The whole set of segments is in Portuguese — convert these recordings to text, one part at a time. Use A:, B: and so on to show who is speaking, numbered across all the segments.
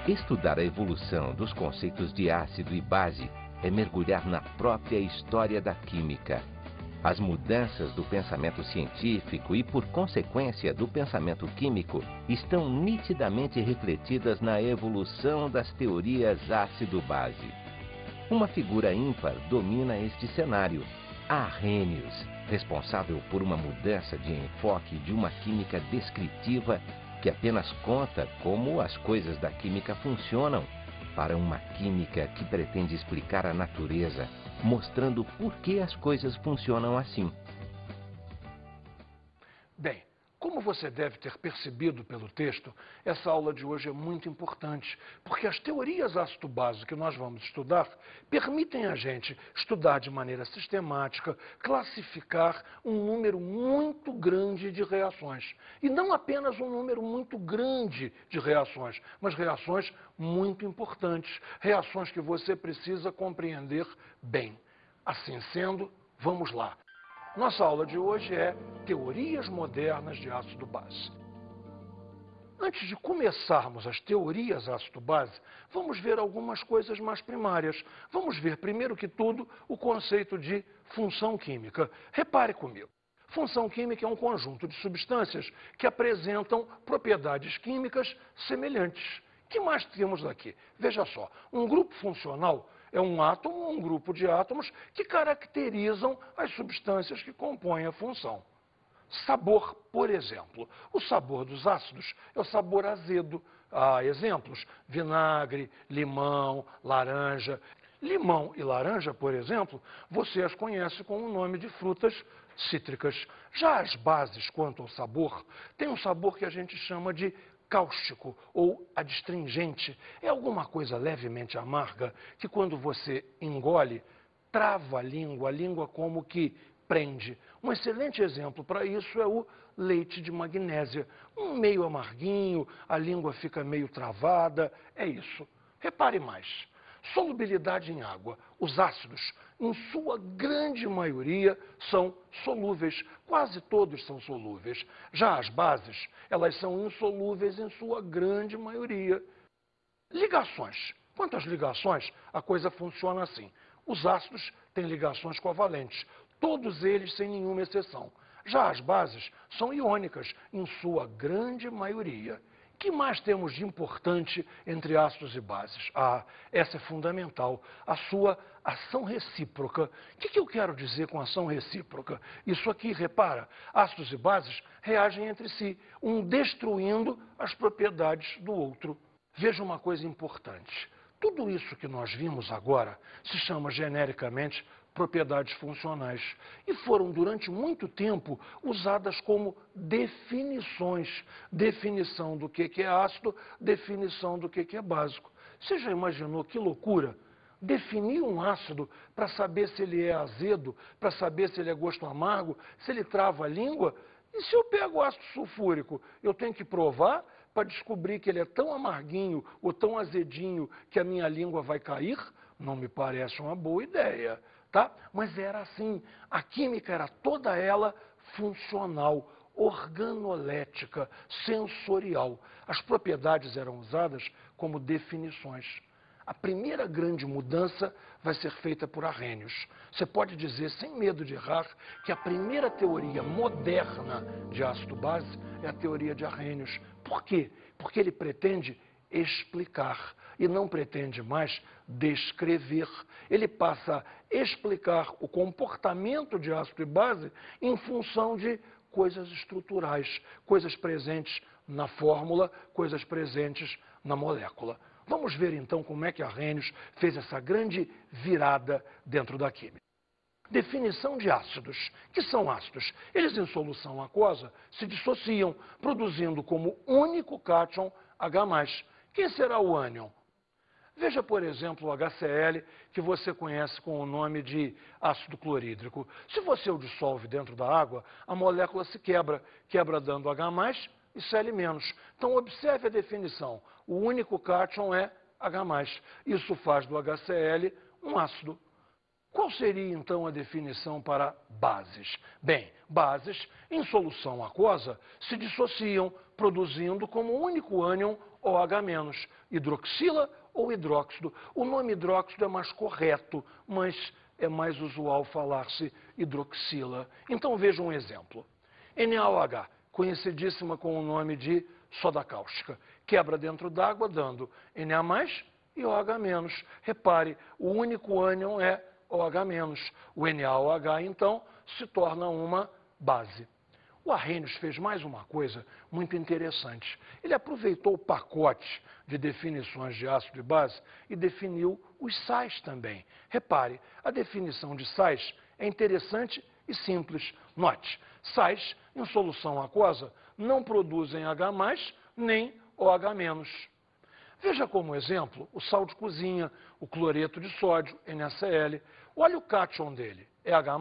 A: Estudar a evolução dos conceitos de ácido e base é mergulhar na própria história da química. As mudanças do pensamento científico e, por consequência, do pensamento químico estão nitidamente refletidas na evolução das teorias ácido-base. Uma figura ímpar domina este cenário: Arrhenius, responsável por uma mudança de enfoque de uma química descritiva que apenas conta como as coisas da química funcionam, para uma química que pretende explicar a natureza, mostrando por que as coisas funcionam assim.
B: Bem, como você deve ter percebido pelo texto, essa aula de hoje é muito importante, porque as teorias ácido-base que nós vamos estudar permitem a gente estudar de maneira sistemática, classificar um número muito grande de reações. E não apenas um número muito grande de reações, mas reações muito importantes, reações que você precisa compreender bem. Assim sendo, vamos lá. Nossa aula de hoje é Teorias Modernas de Ácido-Base. Antes de começarmos as teorias ácido-base, vamos ver algumas coisas mais primárias. Vamos ver, primeiro que tudo, o conceito de função química. Repare comigo. Função química é um conjunto de substâncias que apresentam propriedades químicas semelhantes. O que mais temos aqui? Veja só, um grupo funcional é um átomo ou um grupo de átomos que caracterizam as substâncias que compõem a função. Sabor, por exemplo. O sabor dos ácidos é o sabor azedo. Há exemplos: vinagre, limão, laranja. Limão e laranja, por exemplo, você as conhece com o nome de frutas cítricas. Já as bases, quanto ao sabor, tem um sabor que a gente chama de cáustico ou adstringente. É alguma coisa levemente amarga que, quando você engole, trava a língua como que prende. Um excelente exemplo para isso é o leite de magnésia. Um meio amarguinho, a língua fica meio travada, é isso. Repare mais. Solubilidade em água. Os ácidos, em sua grande maioria, são solúveis. Quase todos são solúveis. Já as bases, elas são insolúveis em sua grande maioria. Ligações. Quanto às ligações, a coisa funciona assim. Os ácidos têm ligações covalentes, todos eles sem nenhuma exceção. Já as bases são iônicas, em sua grande maioria. O que mais temos de importante entre ácidos e bases? Essa é fundamental, a sua ação recíproca. O que eu quero dizer com ação recíproca? Isso aqui, repara, ácidos e bases reagem entre si, um destruindo as propriedades do outro. Veja uma coisa importante. Tudo isso que nós vimos agora se chama genericamente propriedades funcionais e foram durante muito tempo usadas como definições. Definição do que é ácido, definição do que é básico. Você já imaginou que loucura? Definir um ácido para saber se ele é azedo, para saber se ele é gosto amargo, se ele trava a língua? E se eu pego o ácido sulfúrico, eu tenho que provar para descobrir que ele é tão amarguinho ou tão azedinho que a minha língua vai cair? Não me parece uma boa ideia, tá? Mas era assim. A química era toda ela funcional, organolética, sensorial. As propriedades eram usadas como definições. A primeira grande mudança vai ser feita por Arrhenius. Você pode dizer, sem medo de errar, que a primeira teoria moderna de ácido-base é a teoria de Arrhenius. Por quê? Porque ele pretende explicar e não pretende mais descrever. Ele passa a explicar o comportamento de ácido e base em função de coisas estruturais, coisas presentes na fórmula, coisas presentes na molécula. Vamos ver então como é que Arrhenius fez essa grande virada dentro da química. Definição de ácidos. Que são ácidos? Eles, em solução aquosa, se dissociam, produzindo como único cátion H+. Quem será o ânion? Veja, por exemplo, o HCl, que você conhece com o nome de ácido clorídrico. Se você o dissolve dentro da água, a molécula se quebra, dando H+, e Cl-. Então, observe a definição. O único cátion é H+. Isso faz do HCl um ácido. Qual seria, então, a definição para bases? Bem, bases, em solução aquosa, se dissociam, produzindo como único ânion OH-, hidroxila ou hidróxido. O nome hidróxido é mais correto, mas é mais usual falar-se hidroxila. Então veja um exemplo. NaOH, conhecidíssima com o nome de soda cáustica, quebra dentro d'água dando Na+, e OH-. Repare, o único ânion é OH-. O NaOH, então, se torna uma base. O Arrhenius fez mais uma coisa muito interessante. Ele aproveitou o pacote de definições de ácido e base e definiu os sais também. Repare, a definição de sais é interessante e simples. Note, sais em solução aquosa não produzem H+, nem OH-. Veja como exemplo o sal de cozinha, o cloreto de sódio, NaCl. Olha o cátion dele. É H+?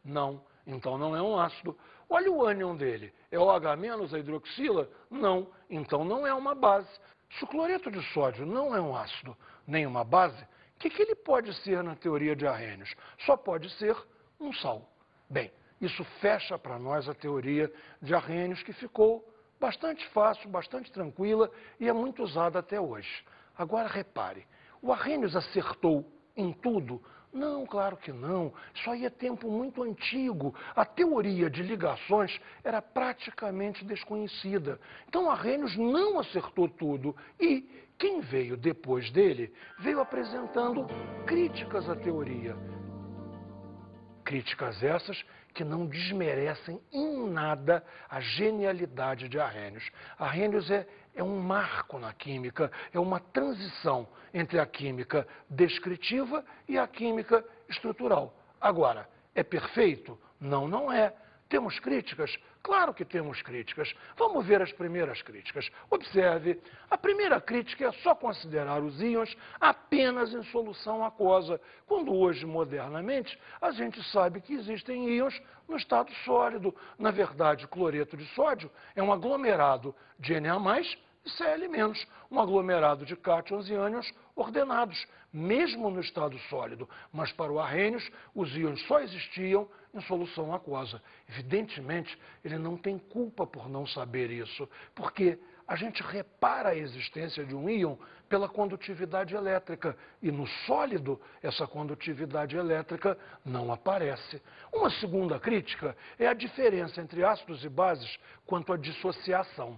B: Não. Então não é um ácido. Olha o ânion dele. É OH- a hidroxila? Não. Então não é uma base. Se o cloreto de sódio não é um ácido nem uma base, o que ele pode ser na teoria de Arrhenius? Só pode ser um sal. Bem, isso fecha para nós a teoria de Arrhenius, que ficou bastante fácil, bastante tranquila e é muito usada até hoje. Agora repare, o Arrhenius acertou em tudo? Não, claro que não. Isso aí é tempo muito antigo. A teoria de ligações era praticamente desconhecida. Então, Arrhenius não acertou tudo. E quem veio depois dele veio apresentando críticas à teoria. Críticas essas que não desmerecem em nada a genialidade de Arrhenius. Arrhenius é um marco na química, é uma transição entre a química descritiva e a química estrutural. Agora, é perfeito? Não, não é. Temos críticas? Claro que temos críticas. Vamos ver as primeiras críticas. Observe, a primeira crítica é só considerar os íons apenas em solução aquosa, quando hoje, modernamente, a gente sabe que existem íons no estado sólido. Na verdade, cloreto de sódio é um aglomerado de Na+, e Cl-, um aglomerado de cátions e ânions ordenados, mesmo no estado sólido. Mas para o Arrhenius, os íons só existiam em solução aquosa. Evidentemente, ele não tem culpa por não saber isso, porque a gente repara a existência de um íon pela condutividade elétrica, e no sólido essa condutividade elétrica não aparece. Uma segunda crítica é a diferença entre ácidos e bases quanto à dissociação.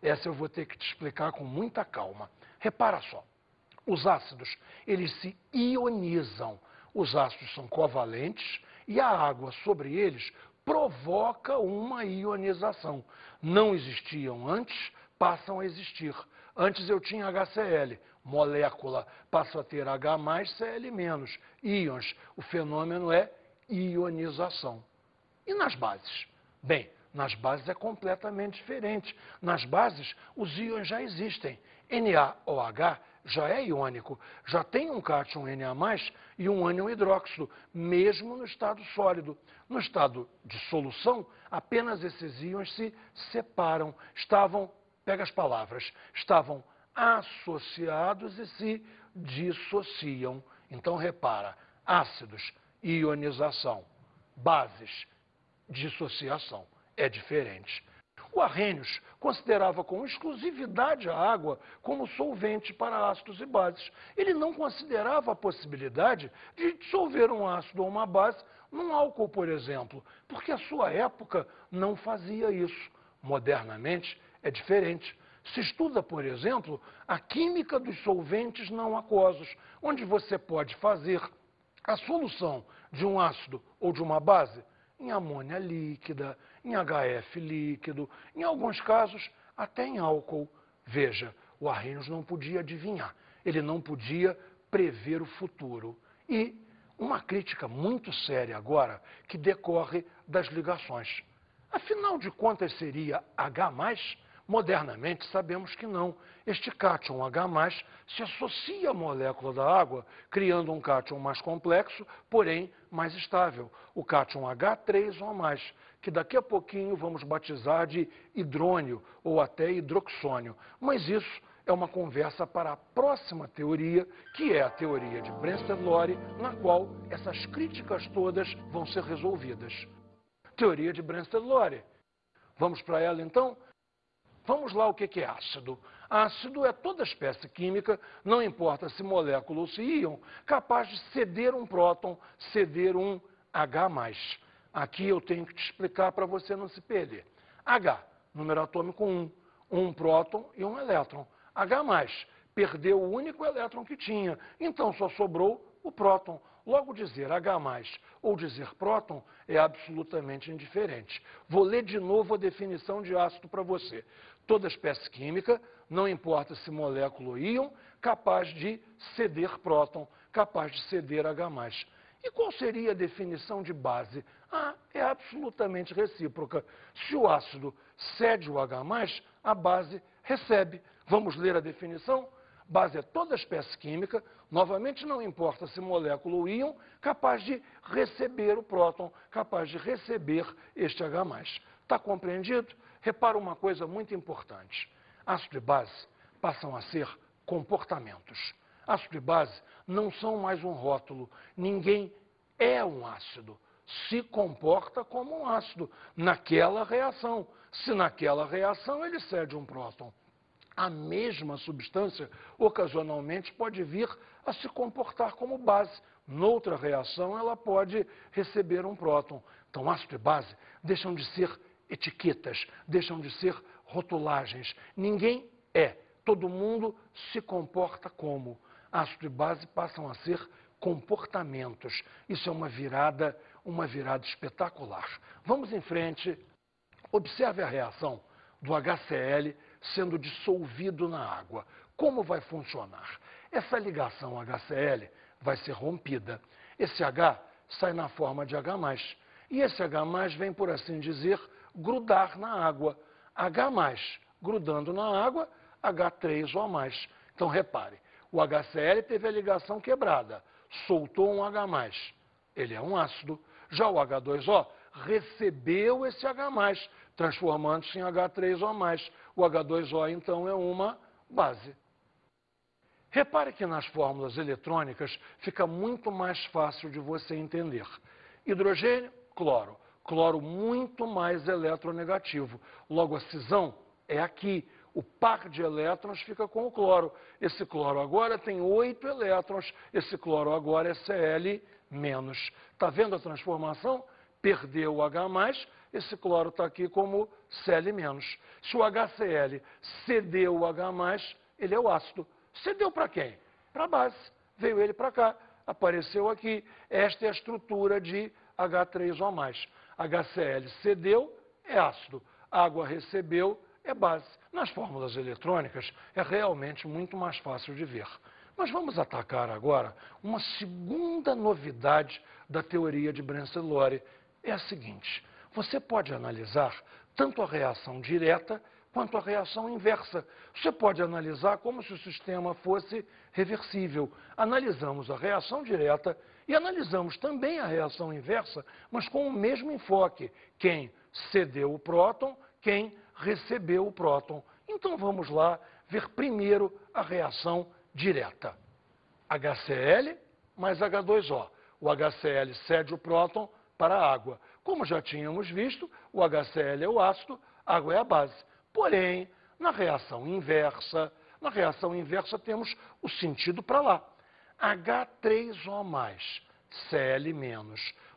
B: Essa eu vou ter que te explicar com muita calma. Repara só, os ácidos, eles se ionizam. Os ácidos são covalentes e a água sobre eles provoca uma ionização. Não existiam antes, passam a existir. Antes eu tinha HCl, molécula, passo a ter H+, Cl-, íons. O fenômeno é ionização. E nas bases? Bem, nas bases é completamente diferente. Nas bases, os íons já existem. NaOH já é iônico, já tem um cátion Na+, e um ânion hidróxido, mesmo no estado sólido. No estado de solução, apenas esses íons se separam. Pega as palavras, estavam associados e se dissociam. Então, repara, ácidos, ionização, bases, dissociação. É diferente. O Arrhenius considerava com exclusividade a água como solvente para ácidos e bases. Ele não considerava a possibilidade de dissolver um ácido ou uma base num álcool, por exemplo, porque a sua época não fazia isso. Modernamente é diferente. Se estuda, por exemplo, a química dos solventes não aquosos, onde você pode fazer a solução de um ácido ou de uma base em amônia líquida, em HF líquido, em alguns casos até em álcool. Veja, o Arrhenius não podia adivinhar, ele não podia prever o futuro. E uma crítica muito séria agora que decorre das ligações. Afinal de contas, seria H+? Modernamente, sabemos que não. Este cátion H+, se associa à molécula da água, criando um cátion mais complexo, porém mais estável, o cátion H3O+, que daqui a pouquinho vamos batizar de hidrônio ou até hidroxônio. Mas isso é uma conversa para a próxima teoria, que é a teoria de Brensted-Lowry, na qual essas críticas todas vão ser resolvidas. Teoria de Brensted-Lowry. Vamos para ela, então? Vamos lá, o que é ácido? Ácido é toda espécie química, não importa se molécula ou se íon, capaz de ceder um próton, ceder um H+. Aqui eu tenho que te explicar para você não se perder. H, número atômico 1, um próton e um elétron. H+, perdeu o único elétron que tinha, então só sobrou o próton. Logo, dizer H+ ou dizer próton é absolutamente indiferente. Vou ler de novo a definição de ácido para você. Toda espécie química, não importa se molécula ou íon, capaz de ceder próton, capaz de ceder H+. E qual seria a definição de base? É absolutamente recíproca. Se o ácido cede o H+, a base recebe. Vamos ler a definição? Base é toda espécie química, novamente não importa se molécula ou íon, capaz de receber o próton, capaz de receber este H+. Está compreendido? Repara uma coisa muito importante. Ácido e base passam a ser comportamentos. Ácido e base não são mais um rótulo. Ninguém é um ácido. Se comporta como um ácido naquela reação. Se naquela reação ele cede um próton. A mesma substância, ocasionalmente, pode vir a se comportar como base. Noutra reação, ela pode receber um próton. Então, ácido e base deixam de ser etiquetas, deixam de ser rotulagens. Ninguém é. Todo mundo se comporta como. Ácido e base passam a ser comportamentos. Isso é uma virada espetacular. Vamos em frente. Observe a reação do HCl sendo dissolvido na água. Como vai funcionar? Essa ligação HCl vai ser rompida. Esse H sai na forma de H+. E esse H+, vem, por assim dizer, grudar na água. H+, grudando na água, H3O+. Então, repare, o HCl teve a ligação quebrada, soltou um H+. Ele é um ácido. Já o H2O recebeu esse H+, transformando-se em H3O+. O H2O, então, é uma base. Repare que nas fórmulas eletrônicas fica muito mais fácil de você entender. Hidrogênio, cloro. Cloro muito mais eletronegativo. Logo, a cisão é aqui. O par de elétrons fica com o cloro. Esse cloro agora tem 8 elétrons. Esse cloro agora é Cl-. Está vendo a transformação? Perdeu o H+, esse cloro está aqui como Cl-. Se o HCl cedeu o H+, ele é o ácido. Cedeu para quem? Para a base. Veio ele para cá, apareceu aqui. Esta é a estrutura de H3O+. HCl cedeu, é ácido. Água recebeu, é base. Nas fórmulas eletrônicas é realmente muito mais fácil de ver. Mas vamos atacar agora uma segunda novidade da teoria de Brenzlori. É a seguinte: você pode analisar tanto a reação direta quanto a reação inversa. Você pode analisar como se o sistema fosse reversível. Analisamos a reação direta e analisamos também a reação inversa, mas com o mesmo enfoque. Quem cedeu o próton, quem recebeu o próton. Então vamos lá ver primeiro a reação direta. HCl mais H2O. O HCl cede o próton para a água. Como já tínhamos visto, o HCl é o ácido, a água é a base. Porém, na reação inversa temos o sentido para lá. H3O+, Cl-.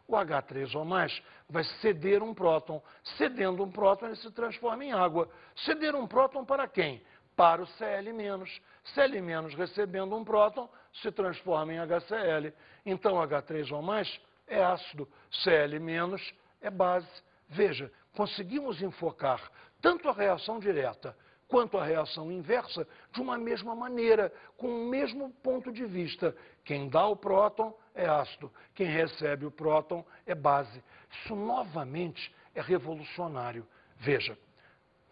B: O H3O+, vai ceder um próton. Cedendo um próton, ele se transforma em água. Ceder um próton para quem? Para o Cl-. Cl- recebendo um próton, se transforma em HCl. Então, H3O+, é ácido. Cl- é base. Veja, conseguimos enfocar tanto a reação direta quanto a reação inversa de uma mesma maneira, com o mesmo ponto de vista. Quem dá o próton é ácido, quem recebe o próton é base. Isso, novamente, é revolucionário. Veja,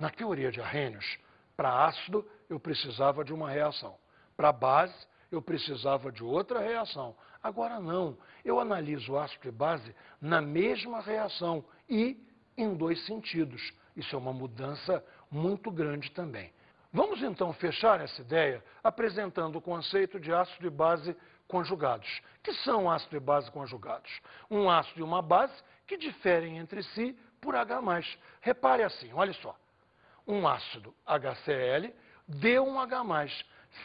B: na teoria de Arrhenius, para ácido eu precisava de uma reação, para base eu precisava de outra reação. Agora não, eu analiso ácido e base na mesma reação e em dois sentidos. Isso é uma mudança muito grande também. Vamos então fechar essa ideia apresentando o conceito de ácido e base conjugados. Que são ácido e base conjugados? Um ácido e uma base que diferem entre si por H+. Repare assim, olha só. um ácido HCl, deu um H+.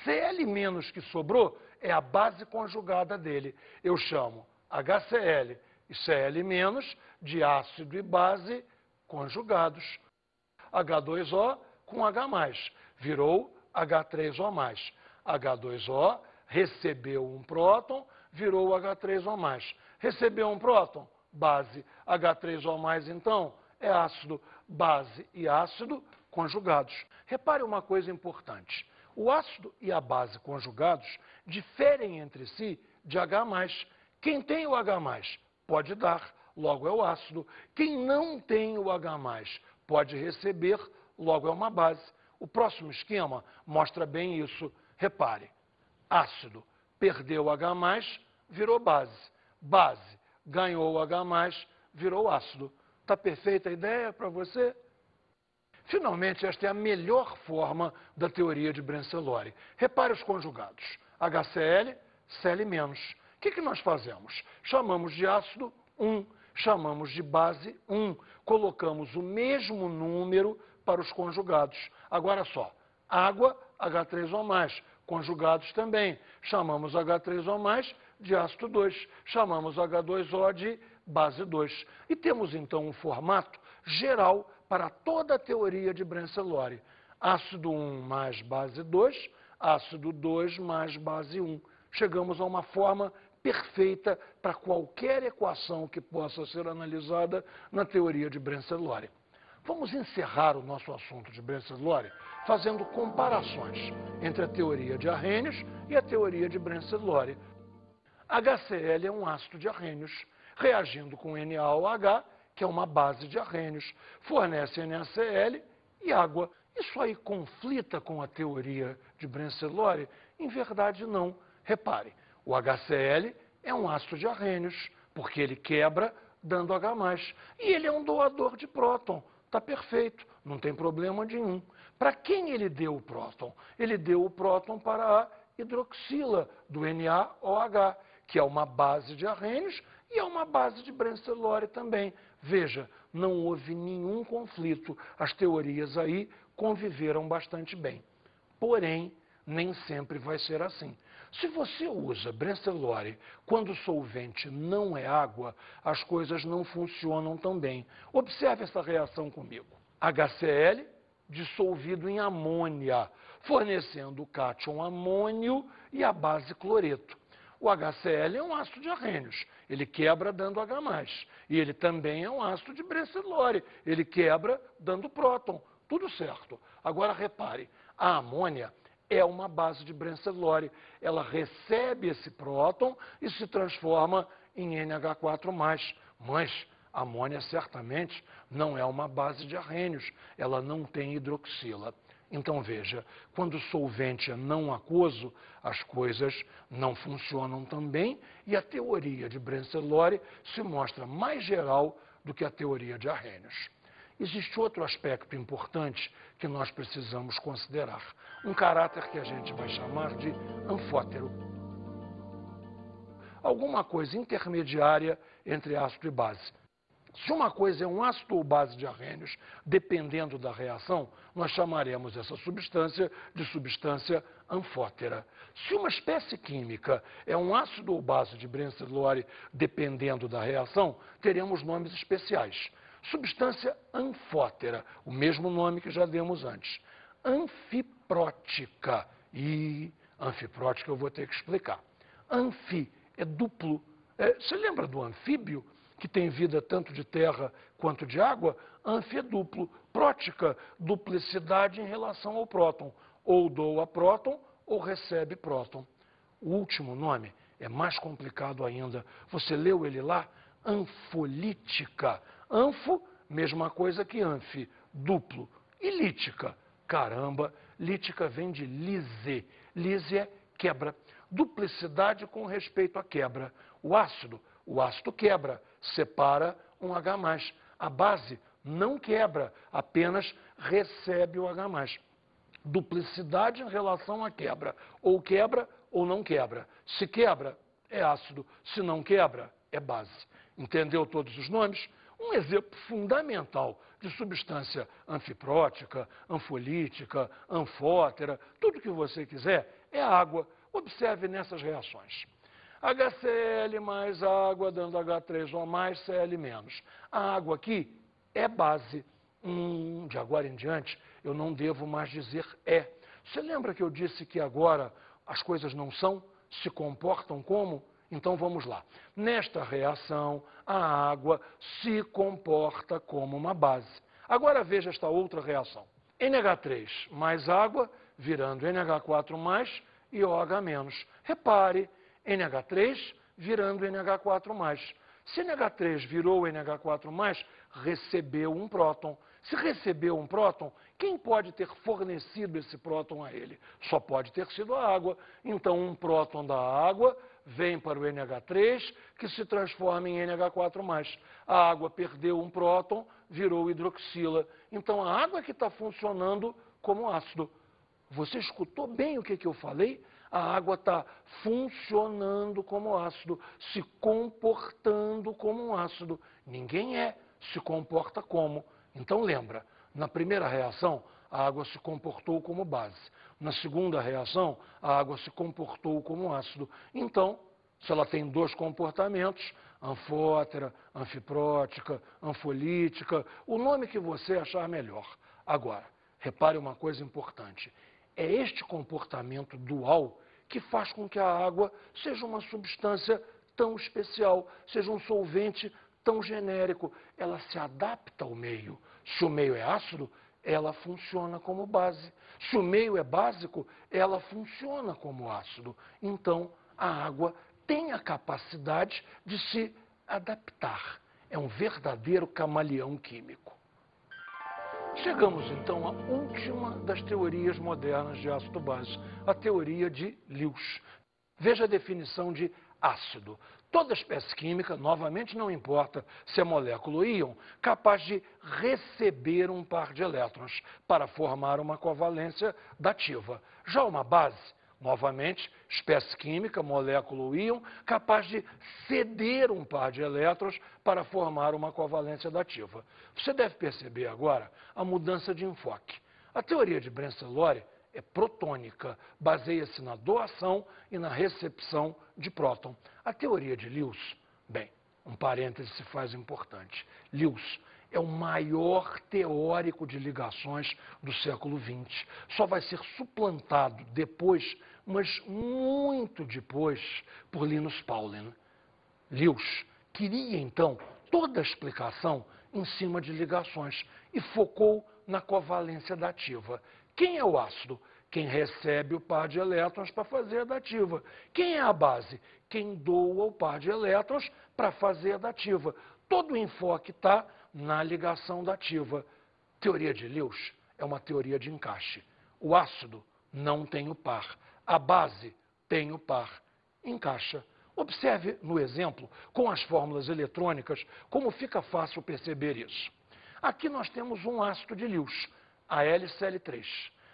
B: Cl- que sobrou é a base conjugada dele. Eu chamo HCl e Cl- de ácido e base conjugados. H2O com H+, virou H3O+. H2O recebeu um próton, virou H3O+. Recebeu um próton, base. H3O+, então, é ácido, base e ácido conjugados. Repare uma coisa importante. O ácido e a base conjugados diferem entre si de H+. Quem tem o H+, pode dar, logo é o ácido. Quem não tem o H+, pode receber, logo é uma base. O próximo esquema mostra bem isso. Repare, ácido perdeu o H+, virou base. Base ganhou o H+, virou ácido. Está perfeita a ideia para você? Finalmente, esta é a melhor forma da teoria de Brenzellori. Repare os conjugados. HCl, Cl-. O que nós fazemos? Chamamos de ácido 1, chamamos de base 1. Colocamos o mesmo número para os conjugados. Agora só, água, H3O+, conjugados também. Chamamos H3O+, de ácido 2. Chamamos H2O de base 2. E temos então um formato geral para toda a teoria de Brenzellori. Ácido 1 mais base 2, ácido 2 mais base 1. Chegamos a uma forma perfeita para qualquer equação que possa ser analisada na teoria de Brenzellori. Vamos encerrar o nosso assunto de Brenzellori fazendo comparações entre a teoria de Arrhenius e a teoria de Brenzellori. HCl é um ácido de Arrhenius, reagindo com NaOH, que é uma base de Arrhenius, fornece NaCl e água. Isso aí conflita com a teoria de Brenzellori? Em verdade, não. Repare, o HCl é um ácido de Arrhenius, porque ele quebra dando H+. E ele é um doador de próton. Está perfeito, não tem problema nenhum. Para quem ele deu o próton? Ele deu o próton para a hidroxila do NaOH, que é uma base de Arrhenius e é uma base de Brenzellori também. Veja, não houve nenhum conflito. As teorias aí conviveram bastante bem. Porém, nem sempre vai ser assim. Se você usa Brenzellori quando o solvente não é água, as coisas não funcionam tão bem. Observe essa reação comigo. HCl dissolvido em amônia, fornecendo o cátion amônio e a base cloreto. O HCl é um ácido de Arrhenius, ele quebra dando H+. E ele também é um ácido de Brenzellori, ele quebra dando próton. Tudo certo. Agora repare, a amônia é uma base de Brenzellori. Ela recebe esse próton e se transforma em NH4+. Mas a amônia certamente não é uma base de Arrhenius, ela não tem hidroxila. Então veja, quando o solvente é não aquoso, as coisas não funcionam tão bem e a teoria de Brenzellori se mostra mais geral do que a teoria de Arrhenius. Existe outro aspecto importante que nós precisamos considerar, um caráter que a gente vai chamar de anfótero. Alguma coisa intermediária entre ácido e base. Se uma coisa é um ácido ou base de Arrhenius, dependendo da reação, nós chamaremos essa substância de substância anfótera. Se uma espécie química é um ácido ou base de Brenzellori, dependendo da reação, teremos nomes especiais. Substância anfótera, o mesmo nome que já demos antes. Anfiprótica. E anfiprótica eu vou ter que explicar. Anfi é duplo. Você lembra do anfíbio, que tem vida tanto de terra quanto de água? Anfi é duplo. Prótica, duplicidade em relação ao próton. Ou doa próton ou recebe próton. O último nome é mais complicado ainda. Você leu ele lá? Anfolítica. Anfo, mesma coisa que anfi, duplo. E lítica? Caramba, lítica vem de lise. Lise é quebra. Duplicidade com respeito à quebra. O ácido quebra, separa um H+. A base não quebra, apenas recebe o H+. Duplicidade em relação à quebra. Ou quebra ou não quebra. Se quebra, é ácido. Se não quebra, é base. Entendeu todos os nomes? Um exemplo fundamental de substância anfiprótica, anfolítica, anfótera, tudo que você quiser, é a água. Observe nessas reações. HCl mais água dando H3O mais Cl menos. A água aqui é base. De agora em diante, eu não devo mais dizer é. Você lembra que eu disse que agora as coisas não são, se comportam como? Então vamos lá. Nesta reação, a água se comporta como uma base. Agora veja esta outra reação. NH3 mais água, virando NH4 mais e OH menos. Repare, NH3 virando NH4 mais. Se NH3 virou NH4 mais, recebeu um próton. Se recebeu um próton, quem pode ter fornecido esse próton a ele? Só pode ter sido a água. Então, um próton da água vem para o NH3, que se transforma em NH4+. A água perdeu um próton, virou hidroxila. Então, a água é que está funcionando como ácido. Você escutou bem o que eu falei? A água está funcionando como ácido, se comportando como um ácido. Ninguém se comporta como. Então, lembra, na primeira reação, a água se comportou como base. Na segunda reação, a água se comportou como ácido. Então, se ela tem dois comportamentos, anfótera, anfiprótica, anfolítica, o nome que você achar melhor. Agora, repare uma coisa importante. É este comportamento dual que faz com que a água seja uma substância tão especial, seja um solvente tão genérico. Ela se adapta ao meio. Se o meio é ácido, ela funciona como base. Se o meio é básico, ela funciona como ácido. Então, a água tem a capacidade de se adaptar. É um verdadeiro camaleão químico. Chegamos, então, à última das teorias modernas de ácido-base, a teoria de Lewis. Veja a definição de ácido. Toda espécie química, novamente não importa se é molécula ou íon, capaz de receber um par de elétrons para formar uma covalência dativa. Já uma base, novamente, espécie química, molécula ou íon, capaz de ceder um par de elétrons para formar uma covalência dativa. Você deve perceber agora a mudança de enfoque. A teoria de Brenzlori é protônica, baseia-se na doação e na recepção de próton. A teoria de Lewis, bem, um parêntese se faz importante. Lewis é o maior teórico de ligações do século XX. Só vai ser suplantado depois, mas muito depois, por Linus Pauling. Lewis queria, então, toda a explicação em cima de ligações e focou na covalência dativa. Quem é o ácido? Quem recebe o par de elétrons para fazer a dativa. Quem é a base? Quem doa o par de elétrons para fazer a dativa. Todo o enfoque está na ligação dativa. Teoria de Lewis é uma teoria de encaixe. O ácido não tem o par. A base tem o par. Encaixa. Observe no exemplo, com as fórmulas eletrônicas, como fica fácil perceber isso. Aqui nós temos um ácido de Lewis, AlCl3.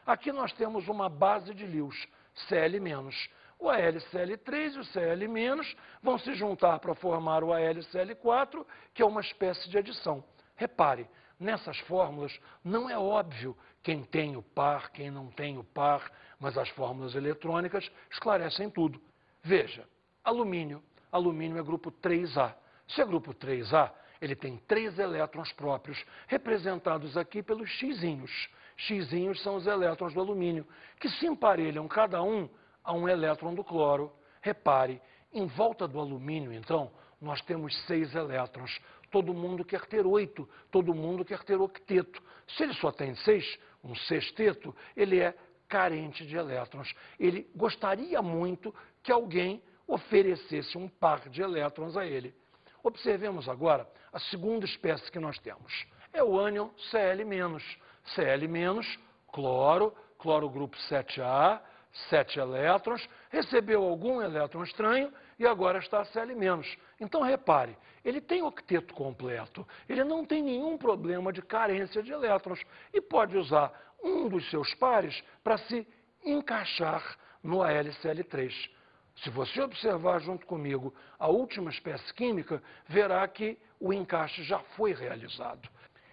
B: Aqui nós temos uma base de Lewis, Cl-. O AlCl3 e o Cl- vão se juntar para formar o AlCl4, que é uma espécie de adição. Repare, nessas fórmulas não é óbvio quem tem o par, quem não tem o par, mas as fórmulas eletrônicas esclarecem tudo. Veja, alumínio. Alumínio é grupo 3A. Se é grupo 3A, ele tem 3 elétrons próprios, representados aqui pelos xizinhos. Xizinhos são os elétrons do alumínio, que se emparelham cada um a um elétron do cloro. Repare, em volta do alumínio, então, nós temos 6 elétrons. Todo mundo quer ter 8, todo mundo quer ter octeto. Se ele só tem 6, um sexteto, ele é carente de elétrons. Ele gostaria muito que alguém oferecesse um par de elétrons a ele. Observemos agora a segunda espécie que nós temos. É o ânion Cl-. Cl-, cloro, cloro grupo 7A, 7 elétrons, recebeu algum elétron estranho e agora está Cl-. Então, repare, ele tem octeto completo, ele não tem nenhum problema de carência de elétrons e pode usar um dos seus pares para se encaixar no AlCl3. Se você observar junto comigo a última espécie química, verá que o encaixe já foi realizado.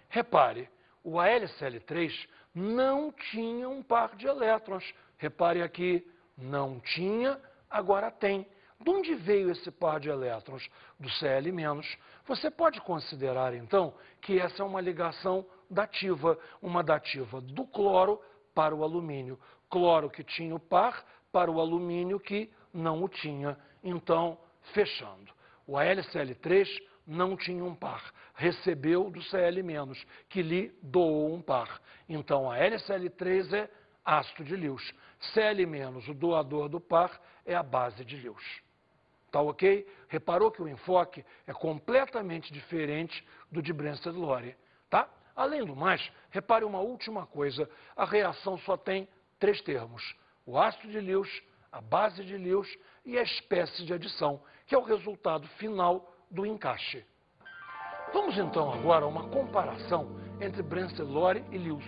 B: Repare, o AlCl3 não tinha um par de elétrons. Repare aqui, não tinha, agora tem. De onde veio esse par de elétrons? Do Cl-. Você pode considerar, então, que essa é uma ligação dativa, uma dativa do cloro para o alumínio. Cloro que tinha o par para o alumínio que não o tinha. Então, fechando. O AlCl3 não tinha um par, recebeu do Cl-, que lhe doou um par. Então, a AlCl3 é ácido de Lewis. Cl-, o doador do par, é a base de Lewis. Tá ok? Reparou que o enfoque é completamente diferente do de Brensted-Lowry, tá? Além do mais, repare uma última coisa, a reação só tem 3 termos: o ácido de Lewis, a base de Lewis e a espécie de adição, que é o resultado final do encaixe. Vamos então agora a uma comparação entre Brensted-Lowry e Lewis.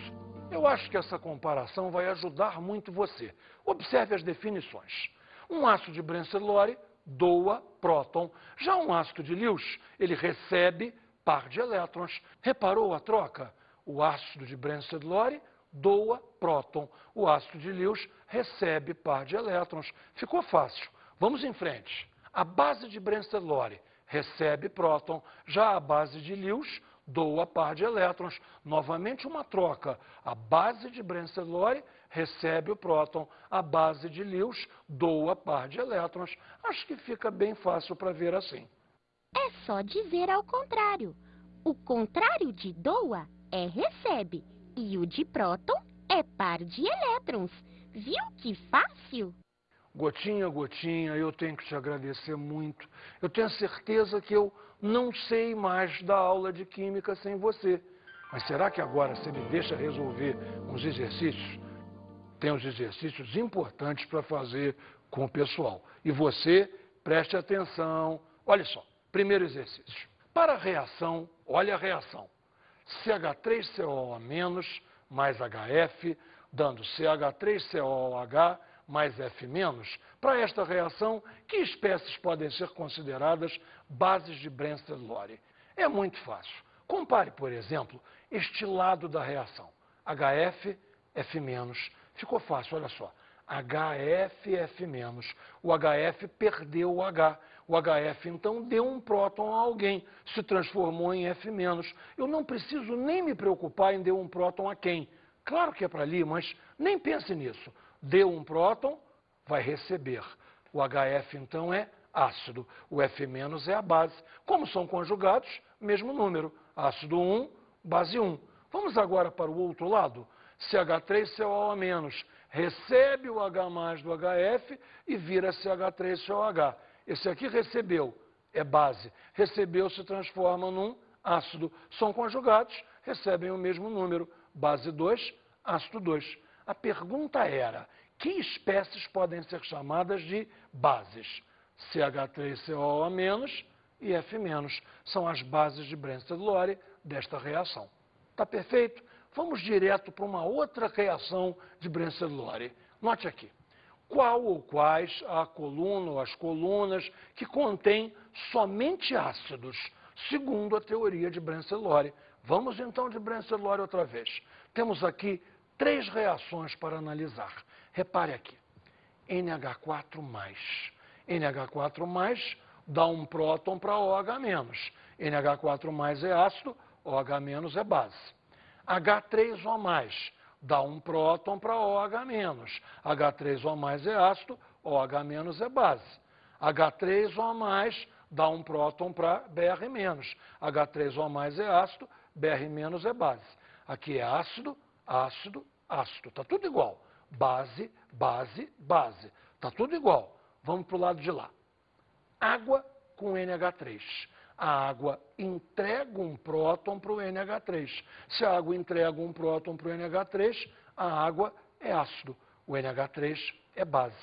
B: Eu acho que essa comparação vai ajudar muito você. Observe as definições. Um ácido de Brensted-Lowry doa próton. Já um ácido de Lewis, ele recebe par de elétrons. Reparou a troca? O ácido de Brensted-Lowry doa próton. O ácido de Lewis recebe par de elétrons. Ficou fácil. Vamos em frente. A base de Brensted-Lowry recebe próton. Já a base de Lewis doa par de elétrons. Novamente uma troca. A base de Brensted-Lowry recebe o próton. A base de Lewis doa par de elétrons. Acho que fica bem fácil para ver assim.
C: É só dizer ao contrário. O contrário de doa é recebe. E o de próton é par de elétrons. Viu que fácil?
B: Gotinha a gotinha, eu tenho que te agradecer muito. Eu tenho certeza que eu não sei mais da aula de química sem você. Mas será que agora você me deixa resolver uns exercícios? Tem uns exercícios importantes para fazer com o pessoal. E você, preste atenção. Olha só, primeiro exercício. Para a reação, olha a reação. CH3COOH mais HF, dando CH3COOH mais F-. Para esta reação, que espécies podem ser consideradas bases de Brensted-Lowry? É muito fácil. Compare, por exemplo, este lado da reação. HF, F-. Ficou fácil, olha só. HF, F-. O HF perdeu o H. O HF, então, deu um próton a alguém, se transformou em F-. Eu não preciso nem me preocupar em deu um próton a quem. Claro que é para ali, mas nem pense nisso. Deu um próton, vai receber. O HF, então, é ácido. O F- é a base. Como são conjugados, mesmo número. Ácido 1, base 1. Vamos agora para o outro lado. CH3COOH recebe o H+ do HF e vira CH3COH. Esse aqui recebeu, é base. Recebeu, se transforma num ácido. São conjugados, recebem o mesmo número. Base 2, ácido 2. A pergunta era, que espécies podem ser chamadas de bases? CH3COOH e F-. São as bases de Brensted-Lowry desta reação. Tá perfeito? Vamos direto para uma outra reação de Brensted-Lowry. Note aqui. Qual ou quais a coluna ou as colunas que contêm somente ácidos, segundo a teoria de Brensted-Lowry? Vamos então de Brensted-Lowry outra vez. Temos aqui 3 reações para analisar. Repare aqui. NH4+. NH4+ dá um próton para OH-. NH4+ é ácido, OH- é base. H3O+, dá um próton para OH-. H3O+ é ácido, OH- é base. H3O+, dá um próton para Br-. H3O+ é ácido, Br- é base. Aqui é ácido, ácido, ácido. Está tudo igual. Base, base, base. Está tudo igual. Vamos para o lado de lá. Água com NH3. A água entrega um próton para o NH3. Se a água entrega um próton para o NH3, a água é ácido. O NH3 é base.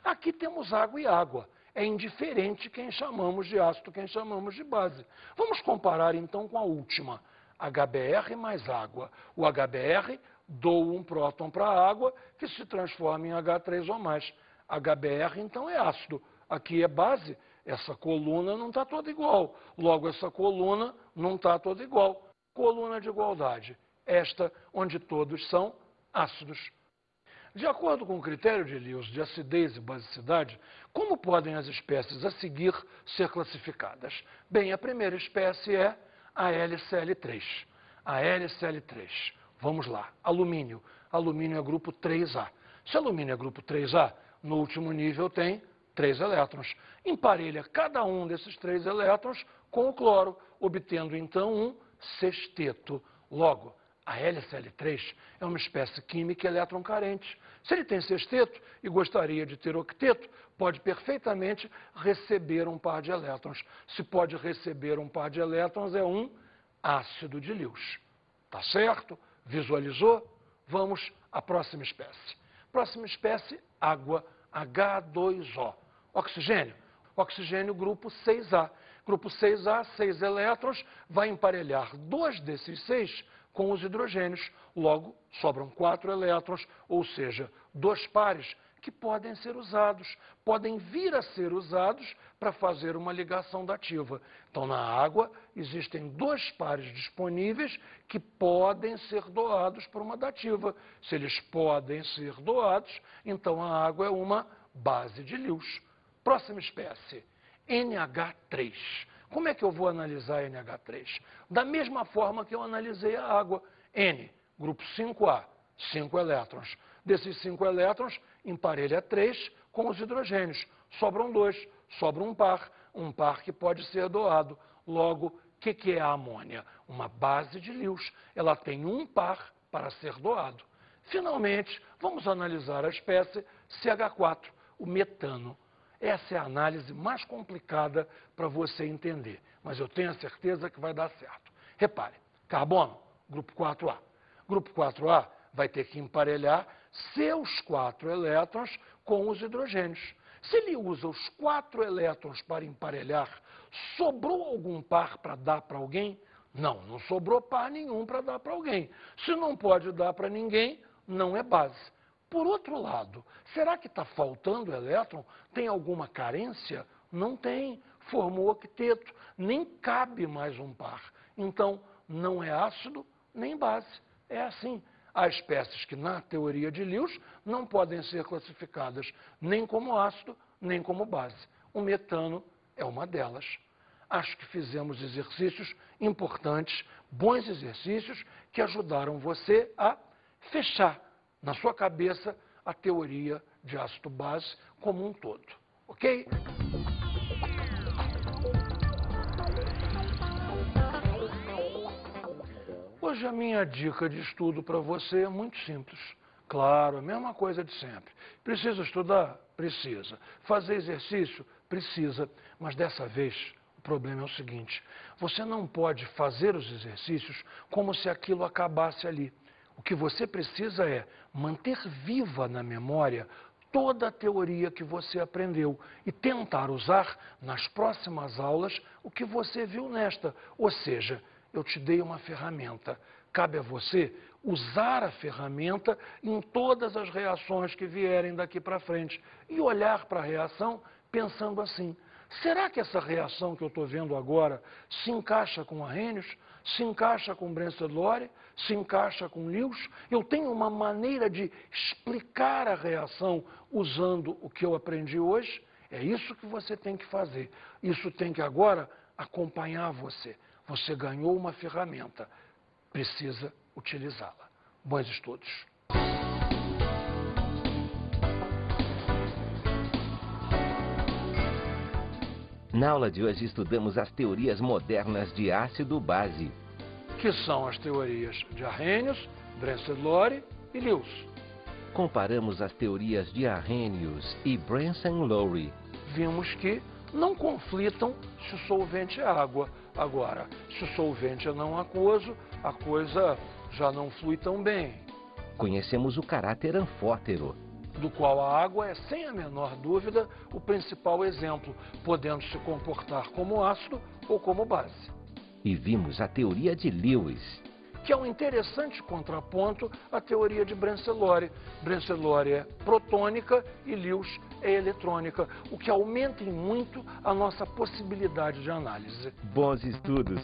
B: Aqui temos água e água. É indiferente quem chamamos de ácido, quem chamamos de base. Vamos comparar então com a última. HBr mais água. O HBr doa um próton para a água que se transforma em H3O+. HBr então é ácido. Aqui é base, essa coluna não está toda igual. Logo, essa coluna não está toda igual. Coluna de igualdade, esta onde todos são ácidos. De acordo com o critério de Lewis de acidez e basicidade, como podem as espécies a seguir ser classificadas? Bem, a primeira espécie é a LCl3. A LCl3. Vamos lá. Alumínio. Alumínio é grupo 3A. Se alumínio é grupo 3A, no último nível tem 3 elétrons. Emparelha cada um desses 3 elétrons com o cloro, obtendo então um sexteto. Logo, a LCl3 é uma espécie química elétron carente. Se ele tem sexteto e gostaria de ter octeto, pode perfeitamente receber um par de elétrons. Se pode receber um par de elétrons, é um ácido de Lewis. Tá certo? Visualizou? Vamos à próxima espécie. Próxima espécie, água, H2O. Oxigênio. Oxigênio, grupo 6A. Grupo 6A, 6 elétrons, vai emparelhar 2 desses 6 com os hidrogênios. Logo, sobram 4 elétrons, ou seja, 2 pares que podem ser usados, podem vir a ser usados para fazer uma ligação dativa. Então, na água, existem 2 pares disponíveis que podem ser doados por uma dativa. Se eles podem ser doados, então a água é uma base de Lewis. Próxima espécie, NH3. Como é que eu vou analisar NH3? Da mesma forma que eu analisei a água. N, grupo 5A, 5 elétrons. Desses 5 elétrons, emparelha 3 com os hidrogênios. Sobram 2, sobra um par que pode ser doado. Logo, o que é a amônia? Uma base de Lewis. Ela tem um par para ser doado. Finalmente, vamos analisar a espécie CH4, o metano. Essa é a análise mais complicada para você entender, mas eu tenho a certeza que vai dar certo. Repare, carbono, grupo 4A. Grupo 4A vai ter que emparelhar seus 4 elétrons com os hidrogênios. Se ele usa os 4 elétrons para emparelhar, sobrou algum par para dar para alguém? Não, não sobrou par nenhum para dar para alguém. Se não pode dar para ninguém, não é base. Por outro lado, será que está faltando elétron? Tem alguma carência? Não tem. Formou octeto. Nem cabe mais um par. Então, não é ácido nem base. É assim. Há espécies que, na teoria de Lewis, não podem ser classificadas nem como ácido, nem como base. O metano é uma delas. Acho que fizemos exercícios importantes, bons exercícios, que ajudaram você a fechar na sua cabeça a teoria de ácido-base como um todo. Ok? Hoje a minha dica de estudo para você é muito simples. Claro, a mesma coisa de sempre. Precisa estudar? Precisa. Fazer exercício? Precisa. Mas dessa vez, o problema é o seguinte: você não pode fazer os exercícios como se aquilo acabasse ali. O que você precisa é manter viva na memória toda a teoria que você aprendeu e tentar usar nas próximas aulas o que você viu nesta. Ou seja, eu te dei uma ferramenta. Cabe a você usar a ferramenta em todas as reações que vierem daqui para frente e olhar para a reação pensando assim: será que essa reação que eu estou vendo agora se encaixa com Arrhenius? Se encaixa com Brensted-Lowry? Se encaixa com Lewis? Eu tenho uma maneira de explicar a reação usando o que eu aprendi hoje? É isso que você tem que fazer. Isso tem que agora acompanhar você. Você ganhou uma ferramenta. Precisa utilizá-la. Bons estudos.
A: Na aula de hoje estudamos as teorias modernas de ácido-base.
B: Que são as teorias de Arrhenius, Brensted-Lowry e Lewis.
A: Comparamos as teorias de Arrhenius e Brensted-Lowry.
B: Vimos que não conflitam se o solvente é água. Agora, se o solvente é não aquoso, a coisa já não flui tão bem.
A: Conhecemos o caráter anfótero,
B: do qual a água é, sem a menor dúvida, o principal exemplo, podendo se comportar como ácido ou como base.
A: E vimos a teoria de Lewis,
B: que é um interessante contraponto à teoria de Brenzellori. Brenzellori é protônica e Lewis é eletrônica, o que aumenta em muito a nossa possibilidade de análise.
A: Bons estudos!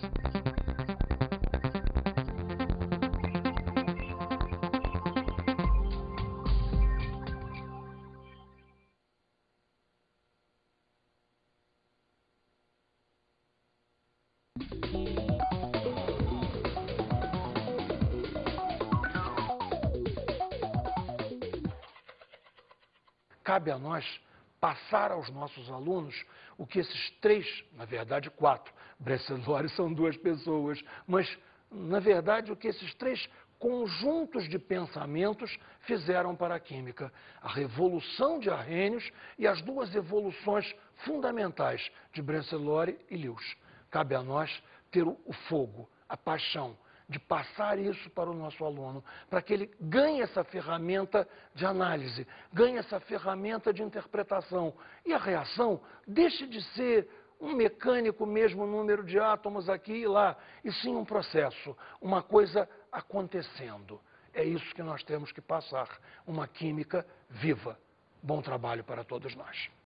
B: Cabe a nós passar aos nossos alunos o que esses três, na verdade 4, Brenzellori são 2 pessoas, mas na verdade o que esses 3 conjuntos de pensamentos fizeram para a química. A revolução de Arrhenius e as 2 evoluções fundamentais de Brenzellori e Lewis. Cabe a nós ter o fogo, a paixão, de passar isso para o nosso aluno, para que ele ganhe essa ferramenta de análise, ganhe essa ferramenta de interpretação. E a reação deixe de ser um mecânico mesmo número de átomos aqui e lá, e sim um processo, uma coisa acontecendo. É isso que nós temos que passar, uma química viva. Bom trabalho para todos nós.